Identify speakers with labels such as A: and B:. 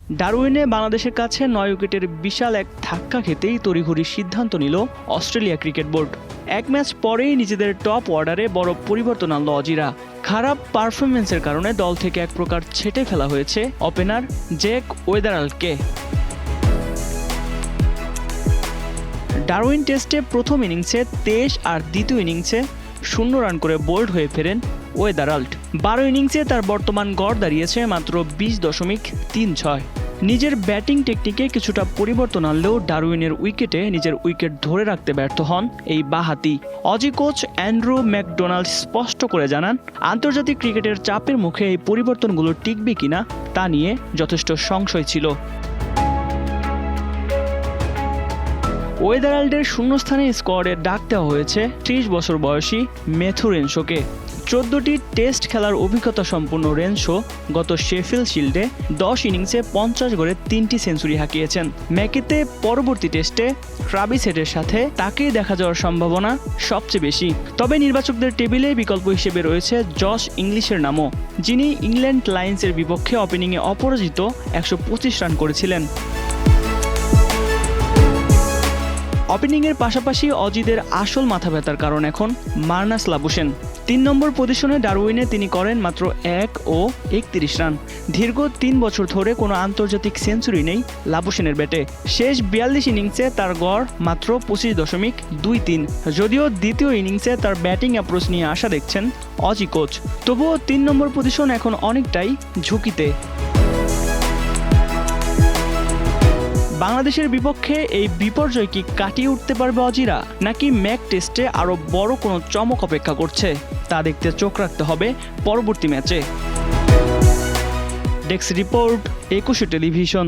A: ডারউইনে বাংলাদেশের কাছে 9 উইকেটের বিশাল এক ধাক্কা খেতেই তড়িঘড়ি সিদ্ধান্ত নিল অস্ট্রেলিয়া ক্রিকেট বোর্ড। এক ম্যাচ পরেই নিজেদের টপ অর্ডারে বড় পরিবর্তন আনল অজিরা। খারাপ পারফরমেন্সের কারণে দল থেকে এক প্রকার ছেঁটে ফেলা হয়েছে ওপেনার জ্যাক ওয়েদারাল্ডকে। ডারউইন টেস্টে প্রথম ইনিংসে 23 আর দ্বিতীয় ইনিংসে 0 রান করে বোল্ড হয়ে ফেরেন ওয়েদারাল্ড। 12 ইনিংসে তার বর্তমান গড় দাঁড়িয়েছে মাত্র 20.36। নিজের ব্যাটিং টেকনিকে কিছুটা পরিবর্তন আনলেও ডারউইনের উইকেটে নিজের উইকেট ধরে রাখতে ব্যর্থ হন এই বাঁহাতি। অজি কোচ অ্যান্ড্রু ম্যাকডোনাল্ড স্পষ্ট করে জানান, আন্তর্জাতিক ক্রিকেটের চাপের মুখে এই পরিবর্তনগুলো টিকবে কিনা তা নিয়ে যথেষ্ট সংশয় ছিল। ওয়েদারাল্ডের শূন্যস্থানে স্কোয়াডে ডাক দেওয়া হয়েছে 30 বছর বয়সী ম্যাথু রেনশোকে। 14টি টেস্ট খেলার অভিজ্ঞতা সম্পন্ন রেনশো গত শেফিল্ড শিল্ডে 10 ইনিংসে 50 গড়ে 3টি সেঞ্চুরি হাঁকিয়েছেন। ম্যাকেতে পরবর্তী টেস্টে ট্রাভিস হেডের সাথে তাকেই দেখা যাওয়ার সম্ভাবনা সবচেয়ে বেশি। তবে নির্বাচকদের টেবিলে বিকল্প হিসেবে রয়েছে জশ ইংলিশের নামও, যিনি ইংল্যান্ড লায়ন্সের বিপক্ষে ওপেনিংয়ে অপরাজিত 125 রান করেছিলেন। ওপেনিংয়ের পাশাপাশি অজিদের আসল মাথা ব্যথার কারণ এখন মার্নাস লাবুশেন। 3 নম্বর পজিশনে ডারউইনে তিনি করেন মাত্র 1 ও 31 রান। দীর্ঘ 3 বছর ধরে কোনো আন্তর্জাতিক সেঞ্চুরি নেই লাবুশেনের ব্যাটে। শেষ 42 ইনিংসে তার গড় মাত্র 25.23। যদিও দ্বিতীয় ইনিংসে তার ব্যাটিং অ্যাপ্রোচ নিয়ে আশা দেখছেন অজি কোচ, তবুও 3 নম্বর পজিশন এখন অনেকটাই ঝুঁকিতে। বাংলাদেশের বিপক্ষে এই বিপর্যয় কি কাটিয়ে উঠতে পারবে অজিরা, নাকি ম্যাক টেস্টে আরও বড় কোনো চমক অপেক্ষা করছে তা দেখতে চোখ রাখতে হবে পরবর্তী ম্যাচে। Desk report, 21 television.